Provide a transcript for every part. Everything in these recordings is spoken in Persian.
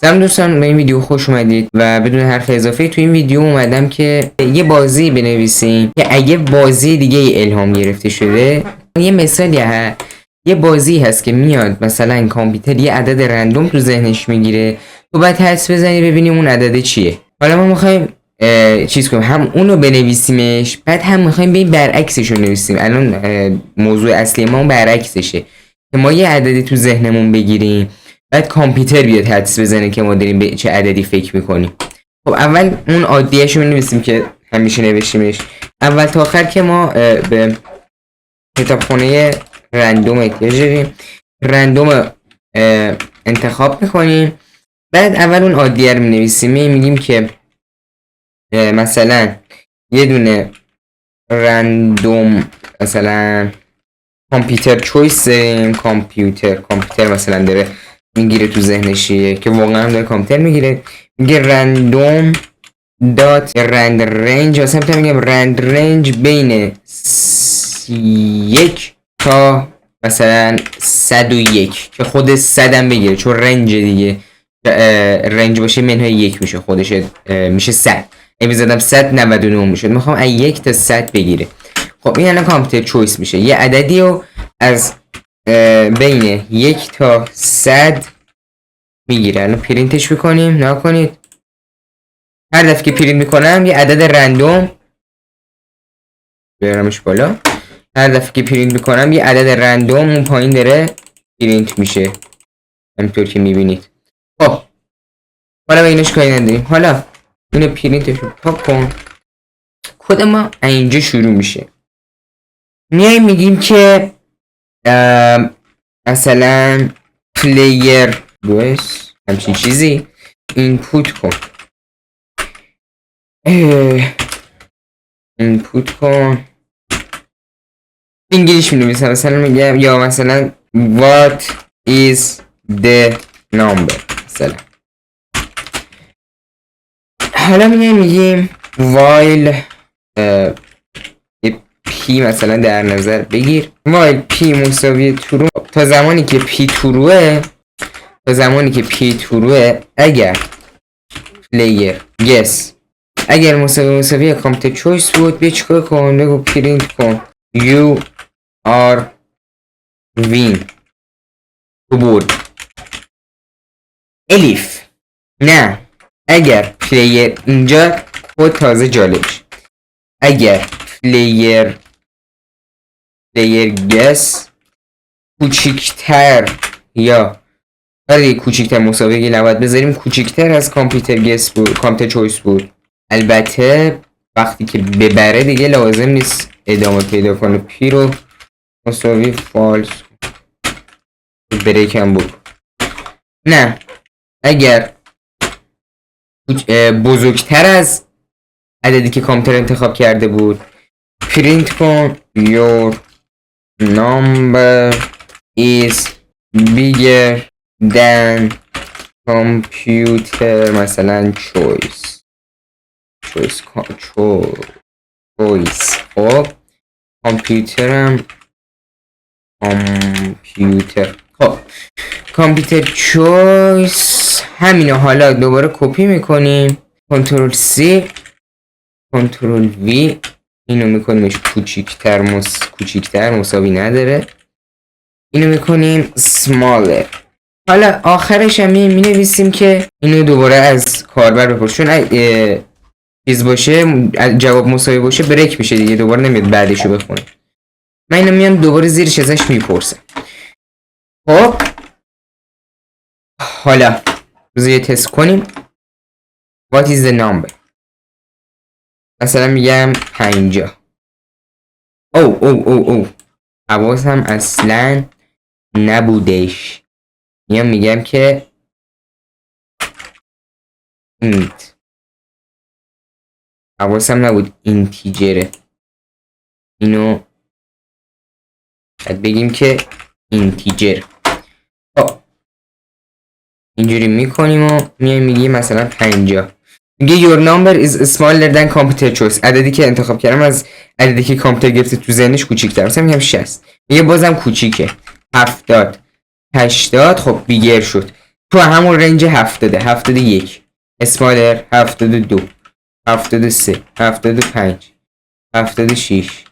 سلام دوستان، به این ویدیو خوش اومدید و بدون حرف اضافه تو این ویدیو اومدم که یه بازی بنویسیم که اگه بازی دیگه الهام گرفته شده. یه مثالی هست، یه بازی هست که میاد مثلا کامپیوتر یه عدد رندوم تو ذهنش میگیره، تو باید حدس بزنی ببینیم اون عدد چیه. حالا ما میخوایم چیز کنیم، هم اونو بنویسیمش، بعد هم میخوایم به برعکسش رو بنویسیم. الان موضوع اصلی ما برعکسشه که ما یه عددی تو ذهنمون بگیریم، بعد کامپیوتر بیاد حدس بزنه که ما داریم به چه عددی فکر میکنیم. خب اول اون عادیه‌اش رو می‌نویسیم که همیشه نوشتیمش. اول تا آخر که ما به کتابخونه رندوم احتیاج داریم، رندوم انتخاب میکنیم. بعد اول اون عادیه رو می‌نویسیم، میگیم که مثلا یه دونه رندوم مثلا کامپیوتر چویس داریم. کامپیوتر مثلا داره میگیره تو ذهنشیه که واقعا داره کامپیوتر میگیره، میگه رندوم دات رند رنج، مثلا میگم رند رنج بین 1 تا مثلا 101 که خود 100 هم بگیره، چون رنج دیگه رنج باشه منهای 1 میشه، خودش میشه 100. اگه بزدم 199 میشه، میخوام از 1 تا 100 بگیره. خب این الان کامپیوتر چویس میشه، یه عددی رو از بین 1 تا 100 میگیره. الان پرینتش میکنیم، نکنید هر دفعه که پرینت میکنم یه عدد رندوم بیارمش بالا، هر دفعه که پرینت میکنم یه عدد رندوم اون پایین داره پرینت میشه، همینطور که میبینید. خب حالا به اینش کاری نداریم، حالا اینو پرینتش رو پاک کن. کد ما اینجا شروع میشه، میایم میگیم که مثلا پلیر بویس همچین چیزی اینپوت کن، اینپوت کن. انگلیش می نویسم، مثلا میگم یا مثلا what is the number مثلا. حالا میگیم while پی مثلا در نظر بگیر، while پی مساوی ترو، تا زمانی که پی تروه، اگر پلیر گس اگر مساوی کامپیوتر چویس بود، بیا چیکار کن؟ بگو پرینت کن you are win، تو برد. الیف نه، اگر پلیر، اینجا خود تازه جالبش، اگر پلیر گس کوچیکتر یا برای کوچیکتر مساوی نباید بذاریم، کوچیکتر از کامپیوتر گس بود، کامپیوتر چویس بود. البته وقتی که ببره دیگه لازم نیست ادامه پیدا کنه. پی رو مساوی فالس بریک هم بود. نه، اگر بزرگتر از عددی که کامپیوتر انتخاب کرده بود، پرینت کن your number is bigger than computer مثلا choice. خب کامپیوتر خب کامپیوتر چویس همینو حالا دوباره کپی میکنیم، کنترل سی کنترل وی، اینو میکنیمش کوچیکتر مساوی نداره، اینو میکنیم smaller. حالا آخرش هم می نویسیم که اینو دوباره از کاربر بپرس، چون چیز باشه جواب مساوی باشه بریک میشه دیگه، دوباره نمیاد بعدشو بخونه. من اینو میام دوباره زیرش ازش میپرسم. خب حالا بذار یه تست کنیم. what is the number، مثلا میگم 50. او حواسم اصلا نبودش، میگم که اینت، حواسم نبود اینتیجره، اینو باید بگیم که اینتیجر. خب اینجوری میکنیم و میگیم مثلا 50. میگه your number is smaller than computer choice، عددی که انتخاب کردم از عددی که کامپیوتر گرفته تو ذهنش کوچیک‌تر، مثلا میگم 60. میگه بازم کوچیکه، 70 80. خب بیگر شد. تو همون رنج 70 71 اسمالر 72 73 75 76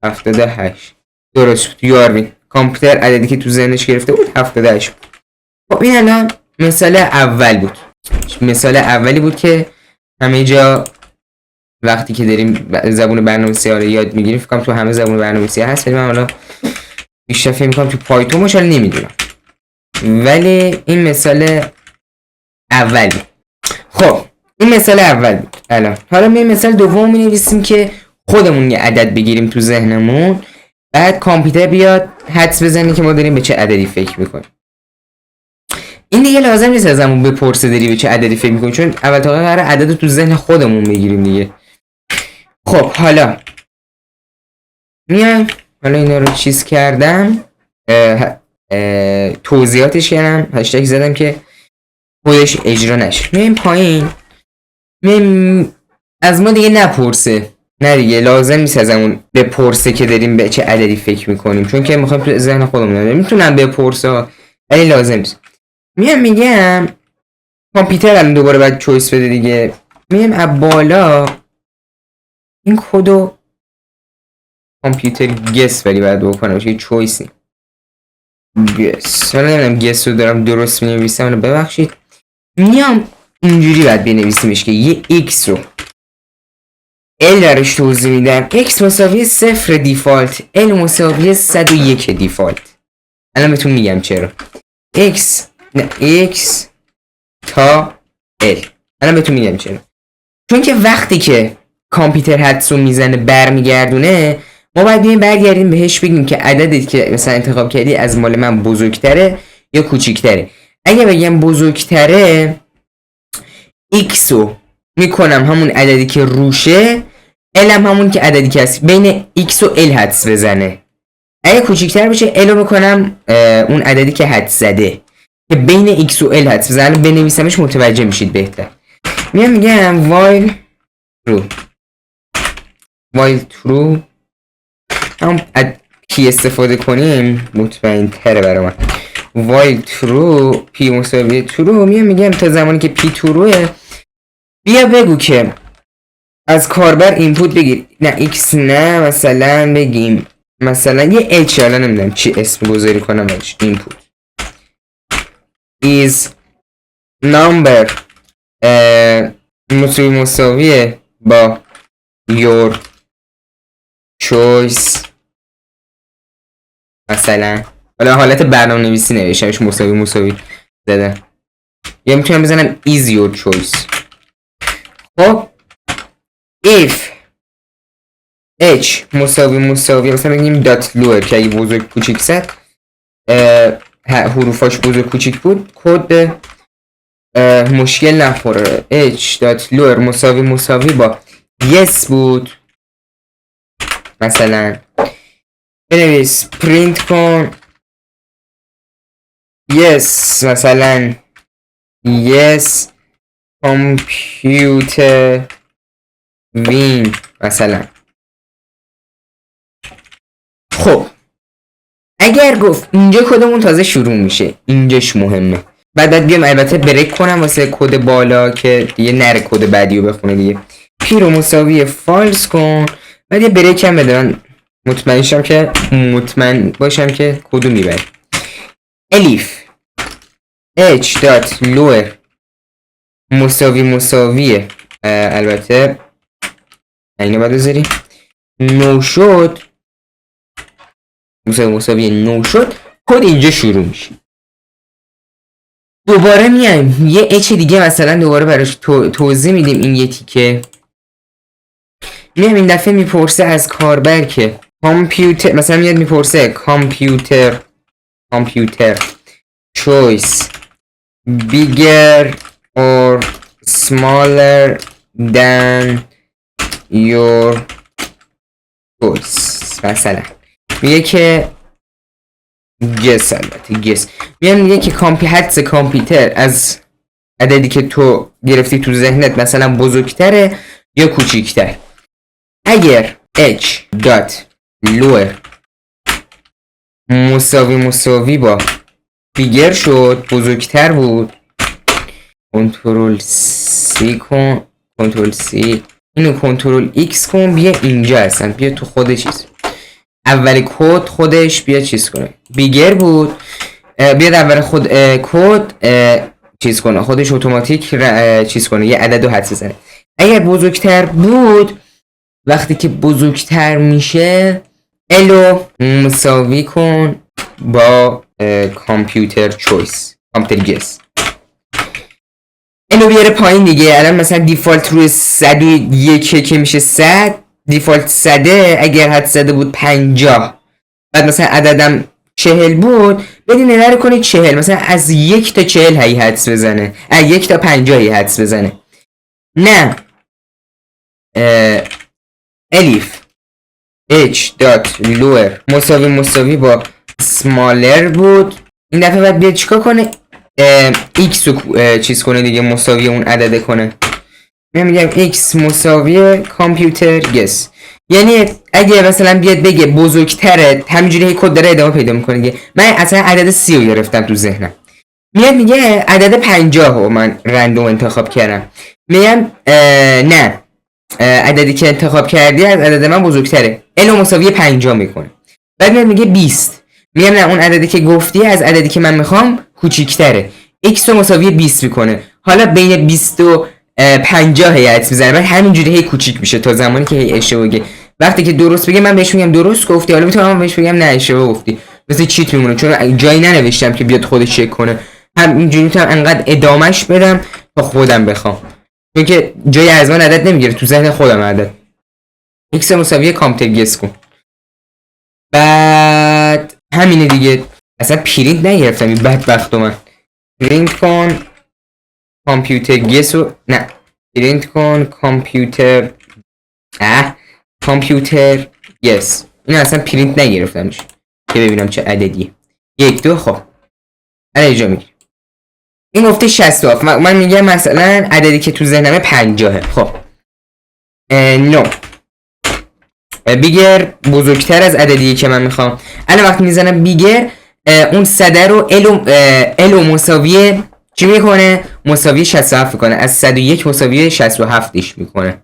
78 درست بود. یاروین کامپیوتر عددی که تو ذهنش گرفته بود 78 بود. خب این الان مثال اول بود. مثال اولی بود که همه جا وقتی که داریم زبان برنامه‌نویسی رو یاد میگیریم فکر کنم تو همه زبان برنامه‌نویسی هست، ولی من حالا بیشتر فکر می‌کنم تو پایتون باشه، نمیدونم. ولی این مثال اول بود. خب این مثال اول بود. الان حالا می مثال دوم می‌نویسیم که خودمون یه عدد بگیریم تو ذهنمون، بعد کامپیوتر بیاد حدس بزنه که ما داریم به چه عددی فکر می‌کنیم. این دیگه لازم نیست ازمون بپرسه داری به چه عددی فکر می‌کنی، چون اول تا آخر قراره عدد رو تو ذهن خودمون بگیریم دیگه. خب حالا میایم، حالا اینا رو چیز کردم، توضیحاتش کردم، هشتگ زدم که خودش اجرا نشه. میایم پایین، میایم از ما دیگه نپرسه، نه دیگه لازم نیست ازمون بپرسه که داریم به چه عددی فکر میکنیم، چون که میخوایم تو ذهن خودمون میتونم بپرسه ولی لازم نیست. میام میگم کامپیوتر الان دوباره باید چویس بده دیگه. میام از بالا این کدو کامپیوتر گس ولی باید بکنم چه چویسی گس. حالا نمیدونم گس رو دارم درست مینویسم، حالا ببخشید. میام اینجوری باید بنویسیمش که یه x رو L درش توضیح میدم، x مساوی 0 دیفالت، L مساوی 101 دیفالت. الان بهتون میگم چرا x تا L. الان بهتون میگم چرا. چون که وقتی که کامپیوتر حدس رو میزنه برمیگردونه، ما باید بیایم برگردیم بهش بگیم که عددی که مثلا انتخاب کردی از مال من بزرگتره یا کوچیکتره. اگه بگم بزرگتره x رو میکنم همون عددی که روشه، l هم همون که عددی که هست، بین x و l حدس بزنه. اگه کوچیکتر بشه l رو میکنم اون عددی که حدس زده که بین x و l حدس بزنه. بنویسمش متوجه میشید بهتر. میگم while true هم کی استفاده کنیم مطمئن تره برای من. while true p مساوی true. میگم تا زمانی که p trueه بیا بگو که از کاربر اینپوت بگیر، نه x نه، مثلا بگیم مثلا یه h، حالا نمیدونم چی اسم گذاری کنم ازش، اینپوت is number مساویه با your choice. مثلا حالا حالت برنامه نویسی نوشتمش مساوی زدم، یا میتونم بزنم is your choice. خب if h مساوی مثلا بگیم dot lower که اگه بزرگ کوچیک زد حروفاش بزرگ کوچیک بود کد مشکل نخوره. h dot lower مساوی با yes بود. مثلا بنویس پرینت کن yes، مثلا yes کامپیوتر وین مثلا. خب اگر گفت اینجا کدمون تازه شروع میشه، اینجاش مهمه. بعد بیام البته بریک کنم واسه کد بالا که دیگه نره کد بعدی رو بخونه دیگه. پی رو مساوی فالس کن، بعد یه بریک هم بده، مطمئن باشم که کدو میبره. الیف h dot lower مساویه البته اینو باید بذاریم نو شد، مساوی نو شد، کد اینجا شروع میشه. دوباره میایم یه اچ دیگه مثلا دوباره براش توضیح میدیم این یه تیکه. میایم این دفعه میپرسه از کاربر که کامپیوتر، مثلا میاد میپرسه کامپیوتر choice bigger or smaller than your choice. مثلا میگه که گس، البته گس میگه که حدس کامپیوتر از عددی که تو گرفتی تو ذهنت مثلا بزرگتره یا کوچیکتر. اگر h dot lower مساوی با بیگر شد، بزرگتر بود، کنترل سی کن، کنترل سی، اینو کنترل ایکس کن، بیا اینجا هستن، بیا تو خود چیز اول کد خودش بیا چیز کنه، بیگر بود، بیاد اول خود کد چیز کنه، خودش اتوماتیک چیز کنه، یه عدد رو حدس بزنه. اگر بزرگتر بود، وقتی که بزرگتر میشه الو مساوی کن با کامپیوتر چویس، کامپیوتر گیس. الو بیاره پایین دیگه. الان مثلا دیفالت روی 101 که میشه 100، دیفالت 100 اگر حد زده بود 50، بعد مثلا عددم 40 بود، بدین نره کنید 40، مثلا از 1 تا 40 هی حدس بزنه، از 1 تا 50 هی حدس بزنه. نه الیف h دات لور مساوی با سمالر بود. این دفعه باید بیاد چیکار کنه؟ x رو چیز کنه دیگه، مساوی اون عدده کنه. من میگم x مساوی کامپیوتر گس. یعنی اگه مثلا بیاد بگه بزرگتره، همینجوری هی کد داره ادامه پیدا میکنه دیگه. من اصلا عدد 30 رو گرفتم تو ذهنم، میاد میگه عدد 50 رو من رندوم انتخاب کردم. میگم نه عددی که انتخاب کردی از عدد من بزرگتره، الو مساوی 50 میکنه. بعد میاد میگه 20، میگم نه اون عددی که گفتی از عددی که من میخوام کوچیک‌تره، x رو مساوی 20 میکنه. حالا بین 20 و 50 هی حدس میزنه، بعد همینجوری هی کوچیک میشه تا زمانی که هی اشتباه بگه. وقتی که درست بگه من بهش میگم درست گفتی، حالا میتونم بهش بگم نه اشتباه گفتی، مثل چیت میمونه چون جایی ننوشتم که بیاد خودش چک کنه. همینجوری میتونم انقدر ادامهش بدم تا خودم بخوام، چون که جای از من عدد نمیگیره، تو ذهن خودم عدد. x مساوی کامپیوتر گس کن. بعد همینه دیگه. اصلا پرینت نگرفتم این بدبختو. من پرینت کن کامپیوتر گس رو، نه پرینت کن کامپیوتر کامپیوتر گس. این اصلا پرینت نگرفتمش که ببینم چه عددیه. 1 2 خب الان اینجا میگیرم. این گفته 67، من میگم مثلا عددی که تو ذهنمه 50. خب نو بیگر بزرگتر از عددی که من میخوام. الان وقتی میزنم بیگر، اون صده رو الو مساوی چی میکنه؟ مساوی 67 میکنه، از 101 مساوی 67 میکنه.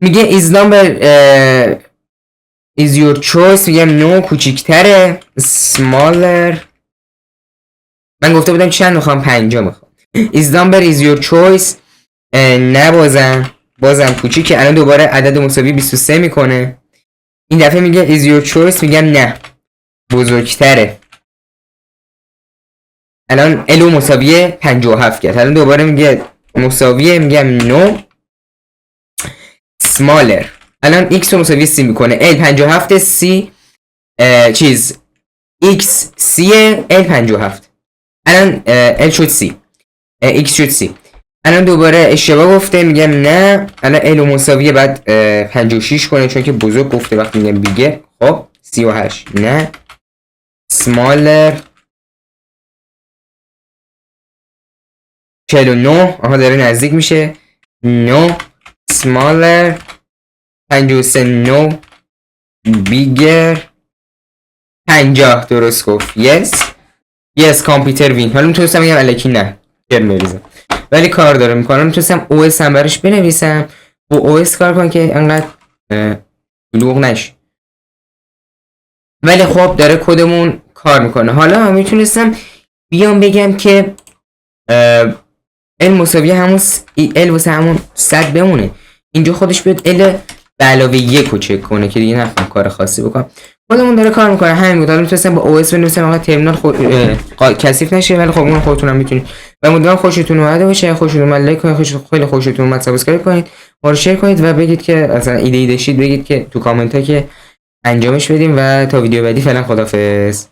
میگه is number is your choice، میگم نو کوچیکتره، smaller. من گفته بودم چند میخوام؟ 50 میخوام. is number is your choice، نه بازم کوچیکه. الان دوباره عدد مساوی 23 میکنه. این دفعه میگه is your choice، میگم نه بزرگتره. الان الو مساوی 57 کرد. الان دوباره میگه مساویه، میگم نو smaller. الان x رو مساوی 30 میکنه، l 57 c چیز x c l 57. الان l شد c، x شد c. الان دوباره اشتباه گفته، میگم نه. الان ال مساویه بعد 56 کنه چون که بزرگ گفته وقتی میگم بیگه. خب 38 نه سمالر 49. آها داره نزدیک میشه. نو سمالر 53 نو بیگر 50. درست گفت. یس کامپیوتر وین. حالا میتونستم بگم الکی نه کرم بریزم، ولی کار داره میکنم. میتونستم او اس هم براش بنویسم، با او اس کار کن که انقدر بلوغ نشه، ولی خب داره کدمون کار میکنه. حالا میتونستم بیام بگم که ال مساوی همون ال واسه همون 100 بمونه، اینجا خودش بیاد ال به علاوه 1 رو چک کنه که دیگه نخوام کار خاصی بکنم. خودمون داره کار میکنه. همین بود. حالا میتونستم با او اس بنویسم انقدر ترمینال کثیف نشه، ولی خب اون خودتون هم میتونید. و امیدوارم خوشتون اومده باشه. خوشتون اومد لایک کنید، خیلی خوشتون اومد سابسکرایب کنید، ما رو شیر کنید و بگید که اصلا ایده داشتید بگید که تو کامنت ها که انجامش بدیم. و تا ویدیو بعدی فعلا خدافظ.